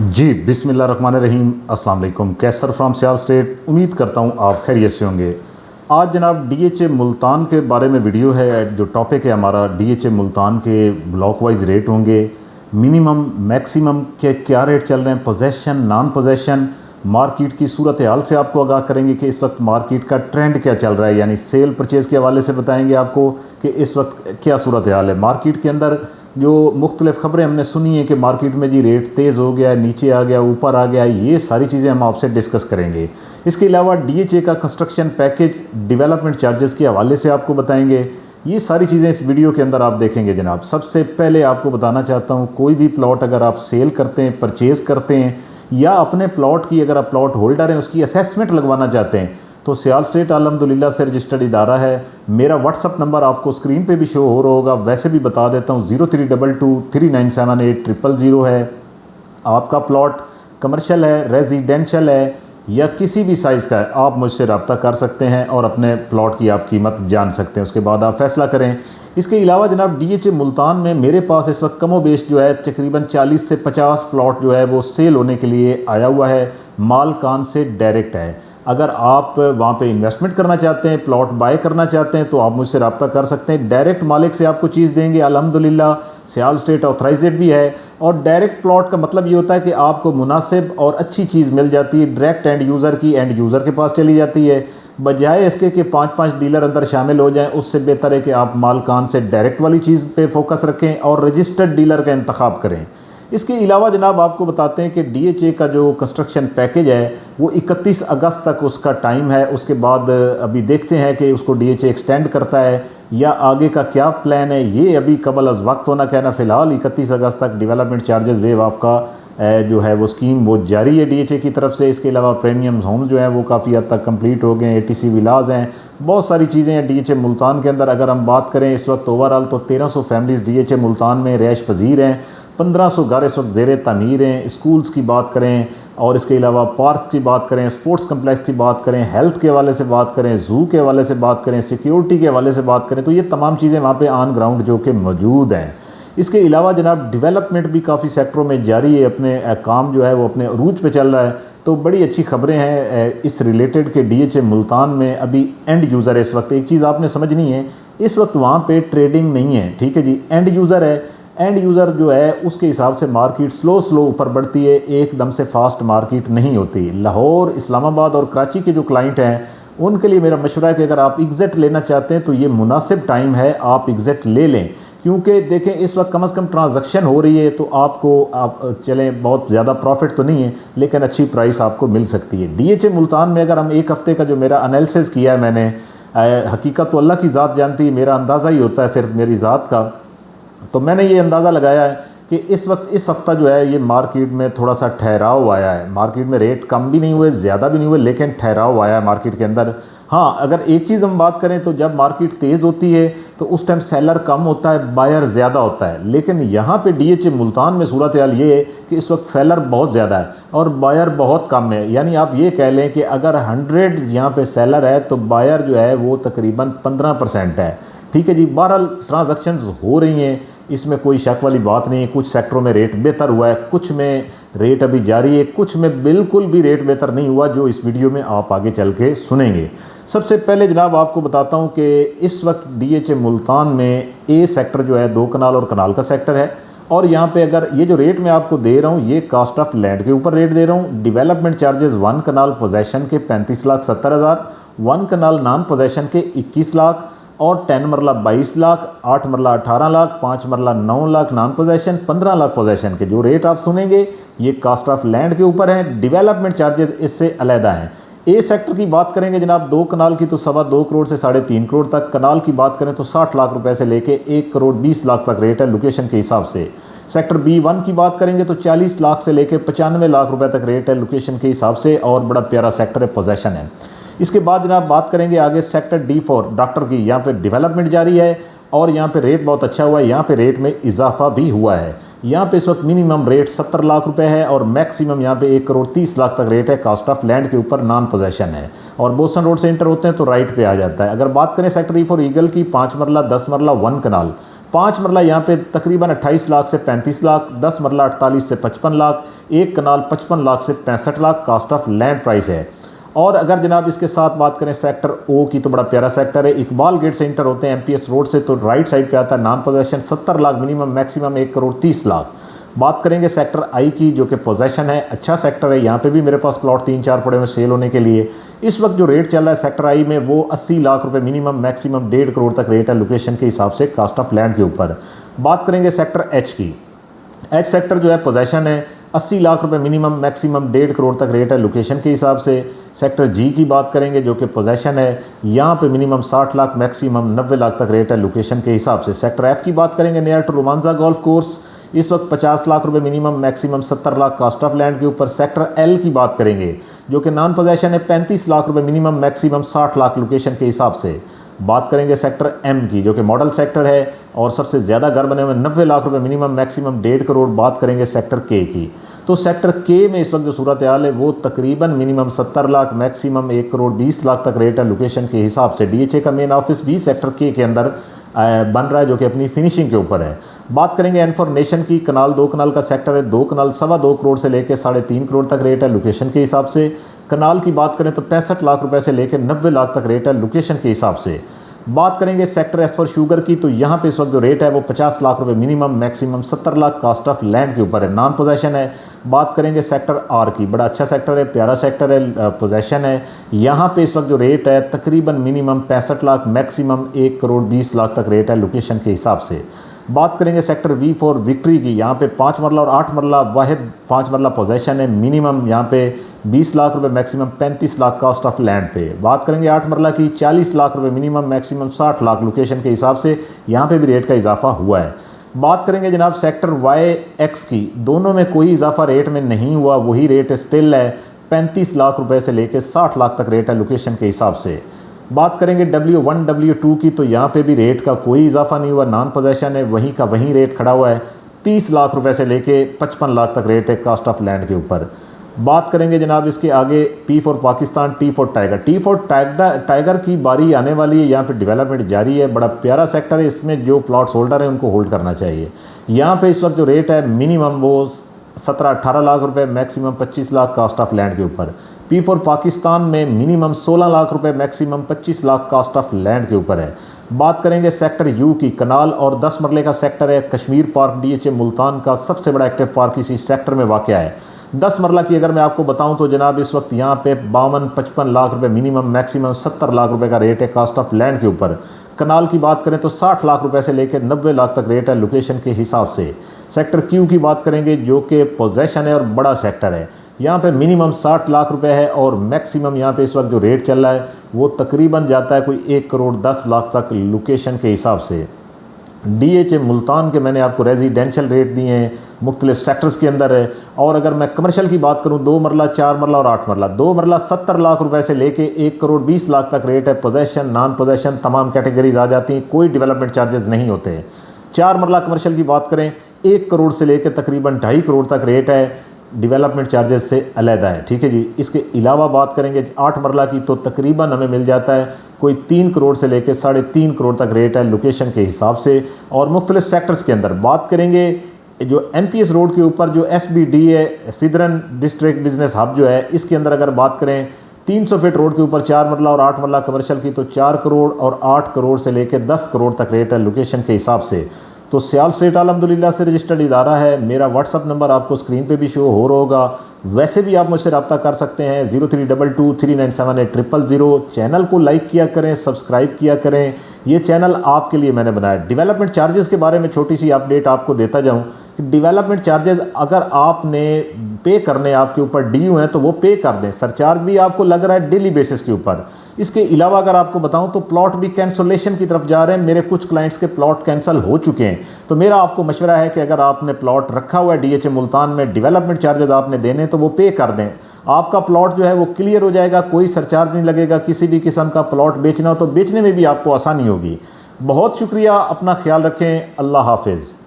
जी बिस्मिल्लाहिर्रहमानिर्रहीम। अस्सलाम वालेकुम। कैसर फ्राम सियाल स्टेट। उम्मीद करता हूँ आप खैरियत से होंगे। आज जनाब डीएचए मुल्तान के बारे में वीडियो है। जो टॉपिक है हमारा, डीएचए मुल्तान के ब्लॉक वाइज रेट होंगे, मिनिमम मैक्सिमम के क्या रेट चल रहे हैं, पोजेशन नॉन पोजेशन, मार्केट की सूरत हाल से आपको आगाह करेंगे कि इस वक्त मार्केट का ट्रेंड क्या चल रहा है, यानी सेल परचेज़ के हवाले से बताएंगे आपको कि इस वक्त क्या सूरत हाल है मार्केट के अंदर। जो मुख्तलिफ़ ख़बरें हमने सुनी है कि मार्केट में जी रेट तेज़ हो गया, नीचे आ गया, ऊपर आ गया, ये सारी चीज़ें हम आपसे डिस्कस करेंगे। इसके अलावा डीएचए का कंस्ट्रक्शन पैकेज, डेवलपमेंट चार्जेस के हवाले से आपको बताएंगे। ये सारी चीज़ें इस वीडियो के अंदर आप देखेंगे जनाब। सबसे पहले आपको बताना चाहता हूँ, कोई भी प्लॉट अगर आप सेल करते हैं, परचेज़ करते हैं, या अपने प्लॉट की अगर आप प्लॉट होल्डर हैं उसकी असेसमेंट लगवाना चाहते हैं, तो सियाल स्टेट अल्हम्दुलिल्लाह से रजिस्टर्ड इदारा है। मेरा व्हाट्सअप नंबर आपको स्क्रीन पे भी शो हो रहा होगा, वैसे भी बता देता हूँ, 0322397800 है। आपका प्लॉट कमर्शियल है, रेजिडेंशियल है, या किसी भी साइज़ का है, आप मुझसे रब्ता कर सकते हैं और अपने प्लॉट की आप कीमत जान सकते हैं। उसके बाद आप फैसला करें। इसके अलावा जनाब डीएचए मुल्तान में मेरे पास इस वक्त कमो बेश जो है तकरीबन 40 से 50 प्लॉट जो है वो सेल होने के लिए आया हुआ है। माल कान से डायरेक्ट है। अगर आप वहाँ पे इन्वेस्टमेंट करना चाहते हैं, प्लॉट बाय करना चाहते हैं, तो आप मुझसे रब्ता कर सकते हैं। डायरेक्ट मालिक से आपको चीज़ देंगे, अल्हम्दुलिल्लाह सियाल स्टेट ऑथराइज्ड भी है। और डायरेक्ट प्लॉट का मतलब ये होता है कि आपको मुनासिब और अच्छी चीज़ मिल जाती है, डायरेक्ट एंड यूज़र की, एंड यूज़र के पास चली जाती है। बजाय इसके कि 5-5 डीलर अंदर शामिल हो जाएं, उससे बेहतर है कि आप मालकान से डायरेक्ट वाली चीज़ पे फोकस रखें और रजिस्टर्ड डीलर का इंतखाब करें। इसके अलावा जनाब आपको बताते हैं कि डीएचए का जो कंस्ट्रक्शन पैकेज है वो 31 अगस्त तक उसका टाइम है। उसके बाद अभी देखते हैं कि उसको डीएचए एक्सटेंड करता है या आगे का क्या प्लान है, ये अभी कबल अज़ वक्त होना कहना। फ़िलहाल 31 अगस्त तक डेवलपमेंट चार्जेस वेव ऑफ का जो है वो स्कीम वो जारी है डीएचए की तरफ से। इसके अलावा प्रीमियम होम जो है वो काफ़ी हद तक कंप्लीट हो गए, एटीसी विलाज हैं, बहुत सारी चीज़ें हैं डीएचए मुल्तान के अंदर। अगर हम बात करें इस वक्त ओवरऑल तो 1300 फैमिलीज़ डीएचए मुल्तान में रैश पजीर हैं, 1500 घर इस वक्त ज़ेर तामीर हैं। स्कूल्स की बात करें और इसके अलावा पार्क की बात करें, स्पोर्ट्स कम्प्लेक्स की बात करें, हेल्थ के हवाले से बात करें, ज़ू के हवाले से बात करें, सिक्योरिटी के हवाले से बात करें, तो ये तमाम चीज़ें वहाँ पे ऑन ग्राउंड जो कि मौजूद हैं। इसके अलावा जनाब डेवलपमेंट भी काफ़ी सेक्टरों में जारी है, अपने काम जो है वो अपने अरूज पे चल रहा है। तो बड़ी अच्छी खबरें हैं इस रिलेटेड के डीएचए मुल्तान में अभी एंड यूज़र है। इस वक्त एक चीज़ आपने समझनी है, इस वक्त वहाँ पे ट्रेडिंग नहीं है, ठीक है जी, एंड यूज़र है। एंड यूज़र जो है उसके हिसाब से मार्केट स्लो ऊपर बढ़ती है, एकदम से फास्ट मार्केट नहीं होती। लाहौर, इस्लामाबाद और कराची के जो क्लाइंट हैं उनके लिए मेरा मशवरा है कि अगर आप एग्ज़िट लेना चाहते हैं तो ये मुनासिब टाइम है, आप एग्ज़िट ले लें। क्योंकि देखें इस वक्त कम से कम ट्रांजैक्शन हो रही है, तो आपको आप चलें बहुत ज़्यादा प्रॉफिट तो नहीं है लेकिन अच्छी प्राइस आपको मिल सकती है। डीएचए मुल्तान में अगर हम एक हफ़्ते का जो मेरा एनालिसिस किया है मैंने, हकीकत तो अल्लाह की ज़ात जानती है, मेरा अंदाज़ा ही होता है सिर्फ मेरी ज़ात का। तो मैंने ये अंदाज़ा लगाया है कि इस वक्त इस हफ्ता जो है ये मार्केट में थोड़ा सा ठहराव आया है। मार्केट में रेट कम भी नहीं हुए, ज़्यादा भी नहीं हुए, लेकिन ठहराव आया है मार्केट के अंदर। हाँ, अगर एक चीज़ हम बात करें तो जब मार्केट तेज़ होती है तो उस टाइम सेलर कम होता है, बायर ज़्यादा होता है। लेकिन यहाँ पे डीएचए मुल्तान में सूरत हाल ये है कि इस वक्त सेलर बहुत ज़्यादा है और बायर बहुत कम है। यानी आप ये कह लें कि अगर 100 यहाँ पे सेलर है तो बायर जो है वो तकरीबन 15% है, ठीक है जी। 12 ट्रांजैक्शंस हो रही हैं, इसमें कोई शक वाली बात नहीं है। कुछ सेक्टरों में रेट बेहतर हुआ है, कुछ में रेट अभी जारी है, कुछ में बिल्कुल भी रेट बेहतर नहीं हुआ, जो इस वीडियो में आप आगे चल के सुनेंगे। सबसे पहले जनाब आपको बताता हूं कि इस वक्त डीएचए मुल्तान में ए सेक्टर जो है 2 कनाल और कनाल का सेक्टर है। और यहाँ पे अगर ये जो रेट मैं आपको दे रहा हूँ ये कास्ट ऑफ लैंड के ऊपर रेट दे रहा हूँ। डेवलपमेंट चार्जेस 1 कनाल पोजेशन के 35,70,000, 1 कनाल नॉन पोजेशन के 21 लाख, और 10 मरला 22 लाख, 8 मरला 18 लाख, 5 मरला 9 lakh non possession, 15 lakh possession के जो रेट आप सुनेंगे ये कास्ट ऑफ लैंड के ऊपर है। डेवलपमेंट चार्जेस इससे अलहदा हैं। ए सेक्टर की बात करेंगे जनाब 2 कनाल की तो 2.25 करोड़ से 3.5 करोड़ तक, कनाल की बात करें तो 60 लाख रुपए से लेके 1 करोड़ 20 लाख तक रेट है लोकेशन के हिसाब से। सेक्टर B1 की बात करेंगे तो 40 लाख से लेके 95 लाख रुपए तक रेट है लोकेशन के हिसाब से, और बड़ा प्यारा सेक्टर है, पोजेशन है। इसके बाद जनाब बात करेंगे आगे सेक्टर D4 डॉक्टर की। यहाँ पे डेवलपमेंट जारी है और यहाँ पे रेट बहुत अच्छा हुआ है, यहाँ पे रेट में इजाफा भी हुआ है। यहाँ पे इस वक्त मिनिमम रेट 70 लाख रुपए है और मैक्सिमम यहाँ पे 1 करोड़ 30 लाख तक रेट है। कास्ट ऑफ लैंड के ऊपर नॉन पोजेशन है और बोसन रोड से इंटर होते हैं तो राइट पे आ जाता है। अगर बात करें सेक्टर E4 ईगल की, 5 मरला 10 मरला 1 कनाल, 5 मरला यहाँ पे तकरीबन 28 लाख से 35 लाख, 10 मरला 48 से 55 लाख, एक कनाल 55 लाख से 65 lakh cost of land price है। और अगर जनाब इसके साथ बात करें सेक्टर ओ की, तो बड़ा प्यारा सेक्टर है। इकबाल गेट से इंटर होते हैं एमपीएस रोड से, तो राइट साइड पे आता है। Non possession 70 lakh minimum, maximum 1 crore 30 lakh. बात करेंगे सेक्टर आई की, जो कि पोजेशन है, अच्छा सेक्टर है। यहाँ पे भी मेरे पास प्लॉट 3-4 पड़े हुए सेल होने के लिए। इस वक्त जो रेट चल रहा है सेक्टर आई में वो 80 लाख रुपए मिनिमम, मैक्सिमम 1.5 करोड़ तक रेट है लोकेशन के हिसाब से, कास्ट ऑफ लैंड के ऊपर। बात करेंगे सेक्टर एच की। एच सेक्टर जो है पोजेशन है, 80 लाख रुपए मिनिमम, मैक्सिमम 1.5 करोड़ तक रेट है लोकेशन के हिसाब से। सेक्टर जी की बात करेंगे जो कि पोजेशन है, यहाँ पे मिनिमम 60 लाख, मैक्सिमम 90 लाख तक रेट है लोकेशन के हिसाब से। सेक्टर एफ की बात करेंगे, near to Romanza golf course, इस वक्त 50 लाख रुपए minimum, maximum 70 lakh cost of land के ऊपर। सेक्टर एल की बात करेंगे जो कि नॉन पोजेशन है, 35 लाख रुपए मिनिमम, मैक्सिमम 60 लाख लोकेशन के हिसाब से। बात करेंगे सेक्टर एम की, जो कि मॉडल सेक्टर है और सबसे ज़्यादा घर बने हुए 90 लाख रुपए मिनिमम, मैक्सिमम 1.5 करोड़। बात करेंगे सेक्टर के की, तो सेक्टर के में इस वक्त जो सूरत हाल है वो तकरीबन मिनिमम 70 लाख, मैक्सिमम 1 करोड़ 20 लाख तक रेट है लोकेशन के हिसाब से। डीएचए का मेन ऑफिस भी सेक्टर के अंदर बन रहा है, जो कि अपनी फिनिशिंग के ऊपर है। बात करेंगे इन्फॉर्मेशन की, कनाल 2 कनाल का सेक्टर है, 2 कनाल 2.25 करोड़ से लेकर 3.5 करोड़ तक रेट है लोकेशन के हिसाब से। कनाल की बात करें तो 65 लाख रुपए से लेकर 90 लाख तक रेट है लोकेशन के हिसाब से। बात करेंगे सेक्टर एस फॉर शुगर की, तो यहाँ पे इस वक्त जो रेट है वो 50 लाख रुपए minimum, maximum 70 lakh cost of land के ऊपर है, नॉन पोजेशन है। बात करेंगे सेक्टर आर की, बड़ा अच्छा सेक्टर है, प्यारा सेक्टर है, पोजेशन है। यहाँ पे इस वक्त जो रेट है तकरीबन मिनिमम 65 लाख, मैक्सिमम 1 करोड़ 20 लाख तक रेट है लोकेशन के हिसाब से। बात करेंगे सेक्टर वी फॉर विक्ट्री की, यहाँ पे 5 मरला और 8 मरला वाहिद 5 मरला पोजेशन है, मिनिमम यहाँ पे 20 लाख रुपए, maximum 35 lakh cost of land पे। बात करेंगे 8 मरला की, 40 लाख रुपए मिनिमम, मैक्सिमम 60 लाख लोकेशन के हिसाब से, यहाँ पे भी रेट का इजाफा हुआ है। बात करेंगे जनाब सेक्टर वाई एक्स की, दोनों में कोई इजाफा रेट में नहीं हुआ, वही रेट स्टिल है, 35 लाख रुपए से लेकर 60 लाख तक रेट है लोकेशन के हिसाब से। बात करेंगे W1 W2 की, तो यहाँ पे भी रेट का कोई इजाफा नहीं हुआ, नॉन पोजेशन है, वहीं का वहीं रेट खड़ा हुआ है, 30 लाख रुपए से लेके 55 लाख तक रेट है कास्ट ऑफ लैंड के ऊपर। बात करेंगे जनाब इसके आगे P for Pakistan, T for tiger. T for tiger की बारी आने वाली है, यहाँ पे डेवलपमेंट जारी है, बड़ा प्यारा सेक्टर है, इसमें जो प्लॉट्स होल्डर हैं उनको होल्ड करना चाहिए। यहाँ पे इस वक्त जो रेट है मिनिमम वो 17-18 लाख रुपए, maximum 25 lakh cost of land के ऊपर। P फॉर पाकिस्तान में मिनिमम 16 लाख रुपए, maximum 25 lakh cost of land के ऊपर है। बात करेंगे सेक्टर यू की, कनाल और 10 मरले का सेक्टर है, कश्मीर पार्क डीएचए मुल्तान का सबसे बड़ा एक्टिव पार्क इसी सेक्टर में वाक़ है। 10 मरला की अगर मैं आपको बताऊं तो जनाब इस वक्त यहाँ पे 52-55 लाख रुपए मिनिमम, मैक्सिमम 70 लाख रुपए का रेट है कास्ट ऑफ लैंड के ऊपर। कनाल की बात करें तो 60 लाख रुपए से लेकर 90 लाख तक रेट है लोकेशन के हिसाब से। सेक्टर क्यू की बात करेंगे जो कि पोजेशन है और बड़ा सेक्टर है, यहाँ पे मिनिमम 60 लाख रुपए है और मैक्सिमम यहाँ पे इस वक्त जो रेट चल रहा है वो तकरीबन जाता है कोई 1 करोड़ 10 लाख तक लोकेशन के हिसाब से। डीएचए मुल्तान के मैंने आपको रेजिडेंशियल रेट दिए हैं मुख्तलिफ सेक्टर्स के अंदर है। और अगर मैं कमर्शियल की बात करूं 2 मरला, 4 मरला और 8 मरला, 2 मरला 70 लाख रुपए से लेके 1 करोड़ 20 लाख तक रेट है। पोजेशन नॉन पोजेशन तमाम कैटेगरीज आ जाती हैं, कोई डेवलपमेंट चार्जेस नहीं होते। 4 मरला कमर्शियल की बात करें 1 करोड़ से लेकर तकरीबन 2.5 करोड़ तक रेट है, डेवलपमेंट चार्जेस से अलहदा है, ठीक है जी। इसके अलावा बात करेंगे 8 मरला की तो तकरीबन हमें मिल जाता है कोई 3 करोड़ से लेकर 3.5 करोड़ तक रेट है लोकेशन के हिसाब से। और मुख्तलिफ सेक्टर्स के अंदर बात करेंगे जो एमपीएस रोड के ऊपर जो SBD है, सिदरन डिस्ट्रिक्ट बिजनेस हब जो है, इसके अंदर अगर बात करें 300 फीट रोड के ऊपर 4 मरला और 8 मरला कमर्शियल की तो 4 करोड़ और 8 करोड़ से लेकर 10 करोड़ तक रेट है लोकेशन के हिसाब से। तो सियाल स्टेट अल्हम्दुलिल्लाह से रजिस्टर्ड इदारा है। मेरा व्हाट्सअप नंबर आपको स्क्रीन पे भी शो हो रहा होगा, वैसे भी आप मुझसे रब्ता कर सकते हैं 0322397800। चैनल को लाइक किया करें, सब्सक्राइब किया करें, ये चैनल आपके लिए मैंने बनाया। डेवलपमेंट चार्जेस के बारे में छोटी सी अपडेट आपको देता जाऊं कि डेवलपमेंट चार्जेस अगर आपने पे करने आपके ऊपर ड्यू हैं तो वो पे कर दें, सरचार्ज भी आपको लग रहा है डेली बेसिस के ऊपर। इसके अलावा अगर आपको बताऊं तो प्लॉट भी कैंसलेशन की तरफ जा रहे हैं, मेरे कुछ क्लाइंट्स के प्लॉट कैंसिल हो चुके हैं। तो मेरा आपको मशवरा है कि अगर आपने प्लॉट रखा हुआ है डीएचए मुल्तान में, डेवलपमेंट चार्जेस आपने देने तो वो पे कर दें, आपका प्लॉट जो है वो क्लियर हो जाएगा, कोई सरचार्ज नहीं लगेगा। किसी भी किस्म का प्लॉट बेचना हो तो बेचने में भी आपको आसानी होगी। बहुत शुक्रिया, अपना ख्याल रखें, अल्लाह हाफिज़।